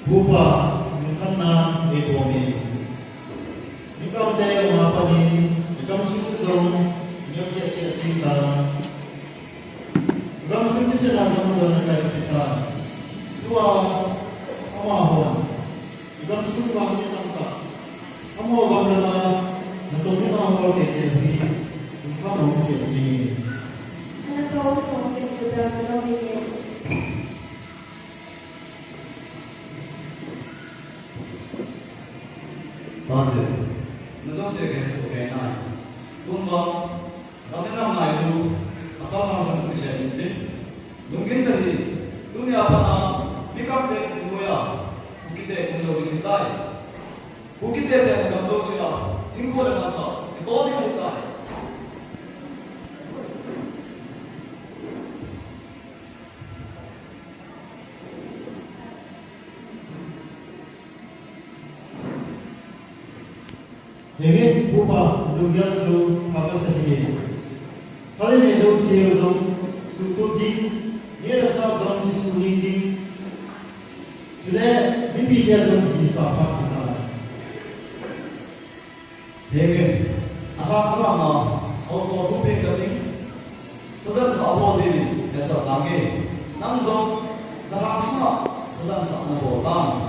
Bupa, bukan na ekonomi. Ikaw tayo mga panin, ikaw sumutong, ikaw siya kita. Ikaw sumutong siya lang ng kahit kita. Dua, amahon. Ikaw sumutong ang kita. Amahon na natungin ang mga kete. Ikaw ang kete. Ano to? 맞아. 너도시에 계속 배나. 뭔가 남편랑 나이도 아싸랑 좀 그랬는데 농민들이 눈이 아파나 삐깍대 뭐야? 국기대 공격이니까 국기대 때문에 남도시가 딩고를 만서 떠들고 있다. Dengan bupa dunia su apa sahaja. Hal ini jauh siapa suku di dia rasa jauh di suku di sudah mimpi dia jauh di sahab kita. 되게 아까나 어서 도핑까지 서단 아버지 해서 나게 남성 나랑 수나 서단 아버다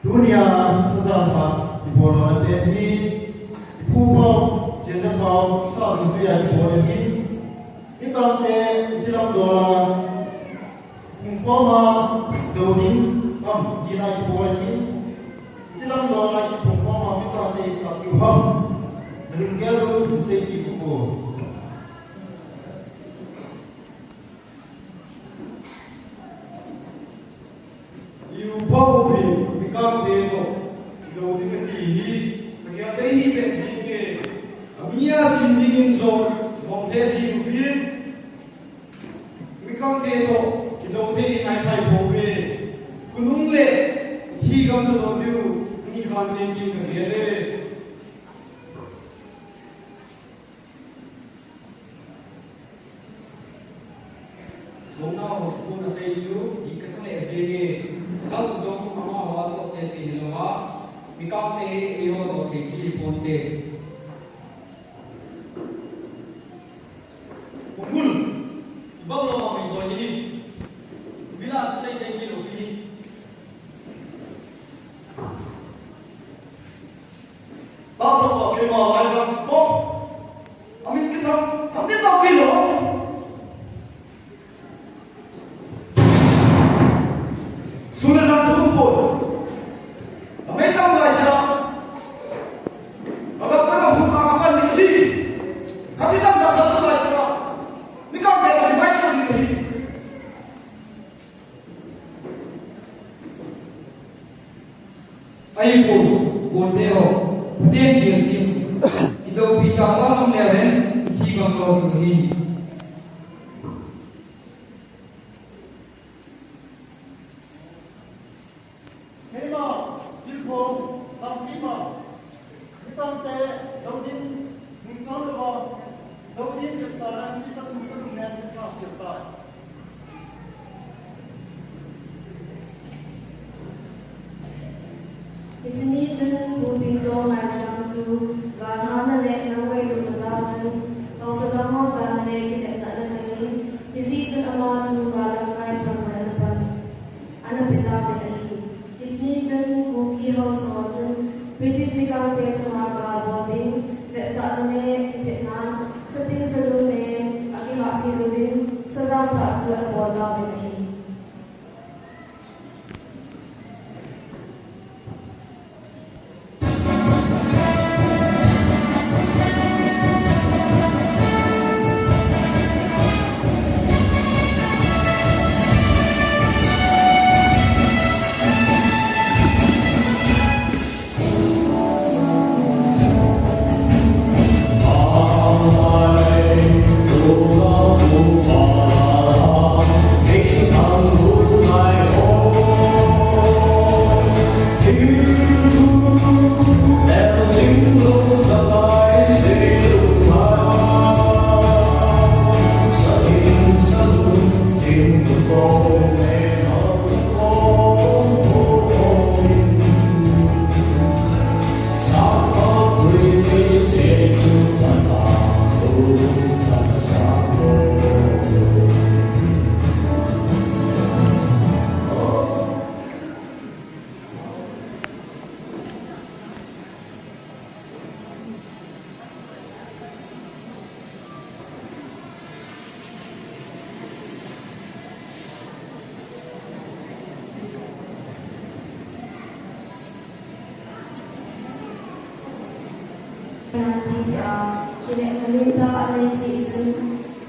Dunia sesama di bawah ini, pupau, jejak saling suya di bawah ini, kita di dalam doa, umpama downing, di bawah ini, di dalam doa umpama kita di satu ham, ringgalu segi buku. Probably become the Bagi hi benzin ke amia sindingin zon mongte si ufin mikang te to kidong te ngai sai bobe kunung le hi gam to biu ni khan ne ki ngere Mona school na say you ikasan le sege jal zong ama wa to te ti lowa mikang te iyo to te chi ponte Ungul ibang lo may to ni bila to say te ki lo ki Tao cho vào cái mò lại rằng tốt. Mình cái thằng biết tao kia rồi. Xuống lên rằng không buồn. Mấy trăm lại sao? Nó gặp cái đồng hùng càng càng những gì? Các thí sinh đã thật lại sao? Mình càng đẹp là mấy trăm những gì? Ai pun teo tem dia tim itu kita orang lewen si banglo ini Thế mà, yêu cầu, xong kỹ mà. Cái con tệ, đầu tiên, mình cho được vào. Đầu tiên, thực sự là chỉ sắp nền nó siêu tài. It's neat to moving door like to Ghana let no way to Mazatu, also the house and the naked and the Tani, is eaten a lot to Ghana guide from Melbourne. And a bit of it. It's neat to Cookie House Mountain, British Nikan Tetra boarding, that Saturday, Vietnam, Sitting Saloon, Akihasi Living, Sazam Plaza, and Border with me. Tidak meminta alisi isun,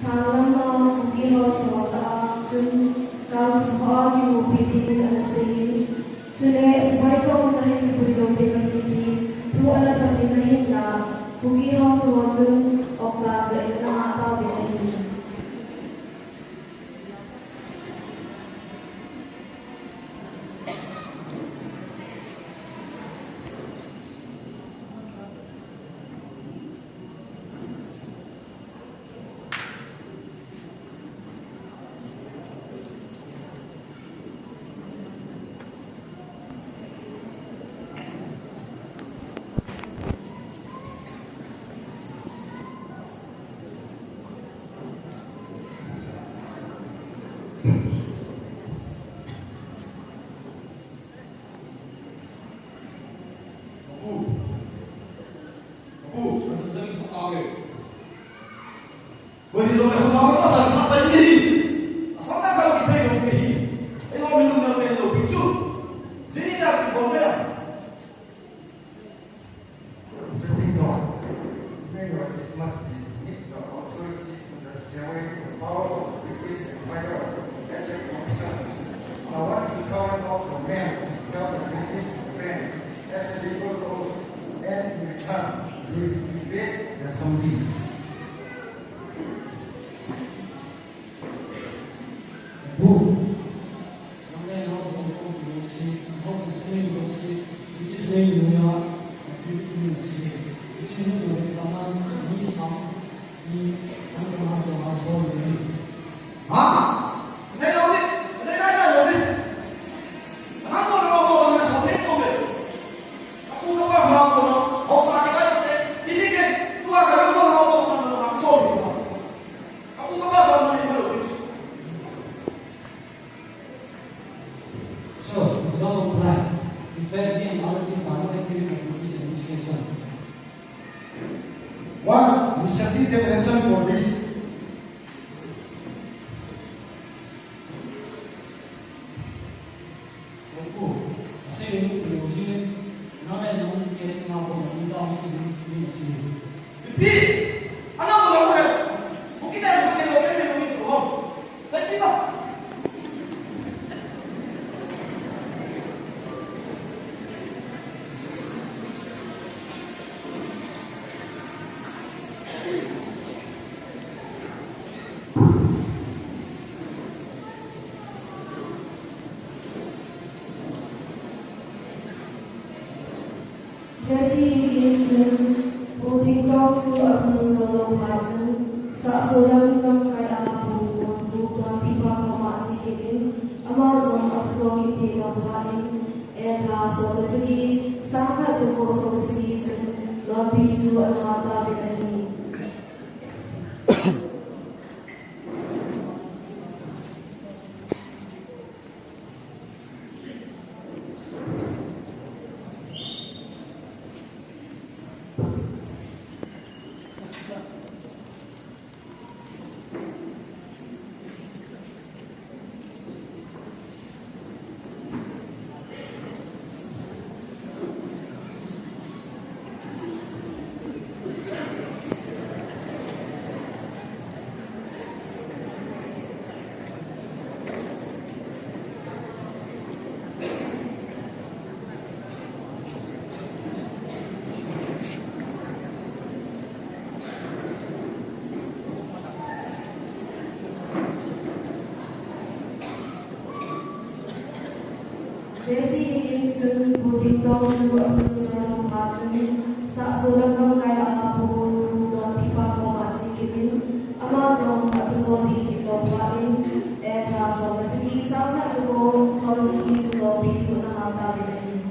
tangan Cookie House masa sun, kalau semua diubah alisi, sudah sebaik orang lain belum diberi, tu anak tapi lain lah, Cookie House sun, okla jadi nama atau beri. Bởi vì rồi mày không nói sao là thật đấy nhỉ? Sao lại không cái thầy của mình? Ấy thôi mình đừng về nổi bình chung. Dĩ nhiên là sự bóng đây. I want to call it off the man to tell the British friends as the people go dan Saudi. Bu, namanya harus berfungsi, harus berfungsi, itu selain dunia, berfungsi. Itu juga bersama ini sama, ini antara bahasa ini. Ah, saya tahu ni, saya tahu ni. Kenapa orang orang yang sampai tu ni? Aku tak faham apa nak. Aku sakit lagi. Ini kan, tu agak orang orang yang langsung. Aku tak faham apa ni. So, result of life, effect and analysis of activity and education. One, we study the lesson for this. Buku, saya berusaha namanya namun kita mampu menentang sini. Tapi, anak orang orang, mungkin ada yang orang yang mungkin semua. Saya tidak. Jesse begins to holding talk to अपने solo baju saat seorang kam kaya aku bukan pipa pemasi kita Amazon absorb kita bahari era so segi sangat jauh so segi tu lebih tu ada bedanya. Jesse begins to holding talk to अपने solo baju saat seorang kam kaya aku bukan pipa pemasi kita Amazon absorb kita bahari era so segi sangat jauh so segi tu lebih tu ada bedanya.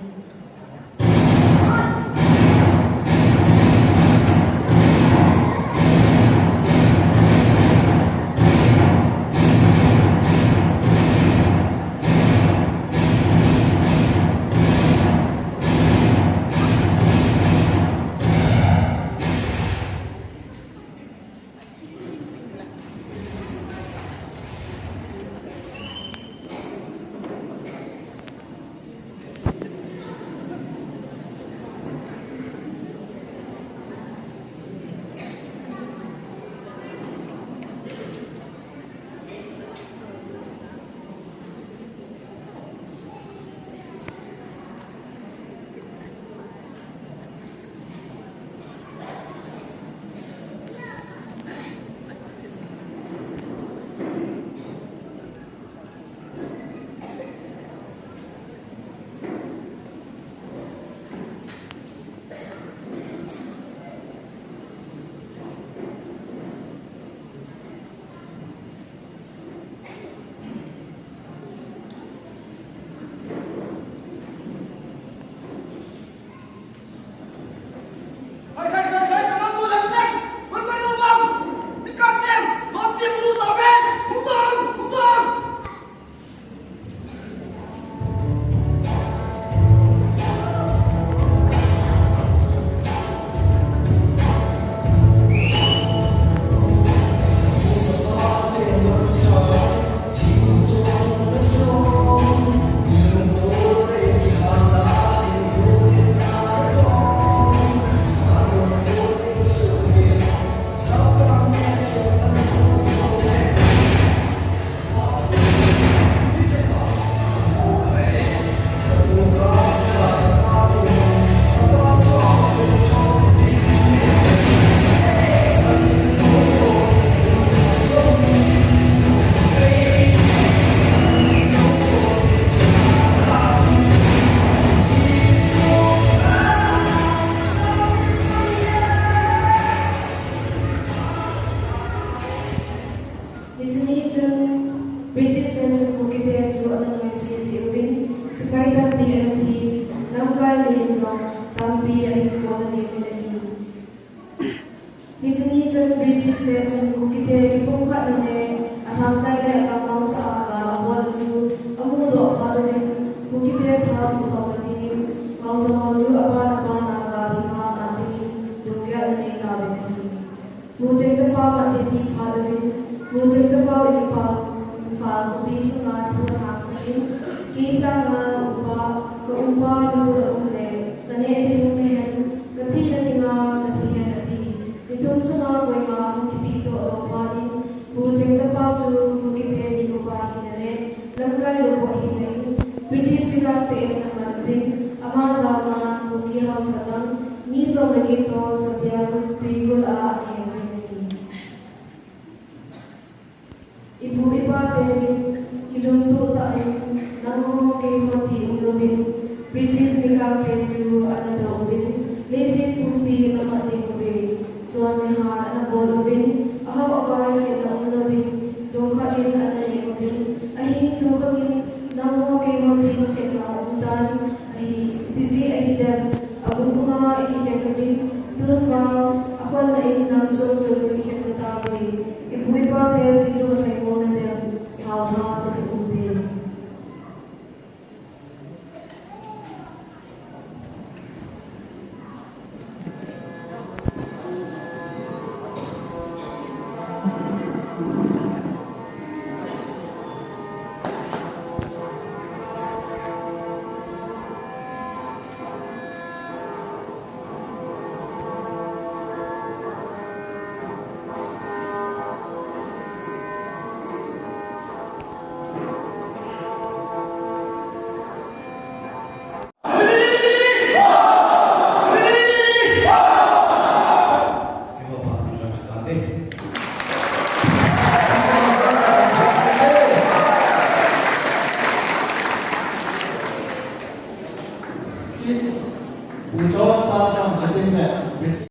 Jun British le Jun Kukite Ipung Kat Nene Arangkai le Kamang Sa Aka Awal Ju Amu Do Aparin Kukite Thas Muhammadini Kausa Kausu Apan Apan Aga Lima Antini Dungya Nene Kabini Mujeng Sepa Matiti Padarin Mujeng Sepa Ipa Ipa Kubi Sunga Tuhan Haksakin Kisa Nga Upa Keumpa Dura Umle Kane Dihung Nehen Kati Katinga Kati Henati Itum Sunga Wema Kipito Alopani Mujeng Sepa Ju Mukipe Nikupa Hinane Lamkai Lupo Hinane British Bigate Namanpin Amazama Muki Hausalang Niso Nagito Satya Pigula Henani Ibu Ipa David Iduntu Taim Namo Kehoti Ulubin British Bigate Ju Anada Ubin Lesit Pumpi Namati Ubi Tuan Neha Anabol Ubin Ahaw Abai Kena Ulubin Dongkain Anani Ubin Ahin Tukagin Namo Kehoti Kena Umdan Ahi Bizi Ahidam Abunga Ikikabin Tunma Akwan Nain Namjol Jol Ikikatawi Ibu Ipa Desilu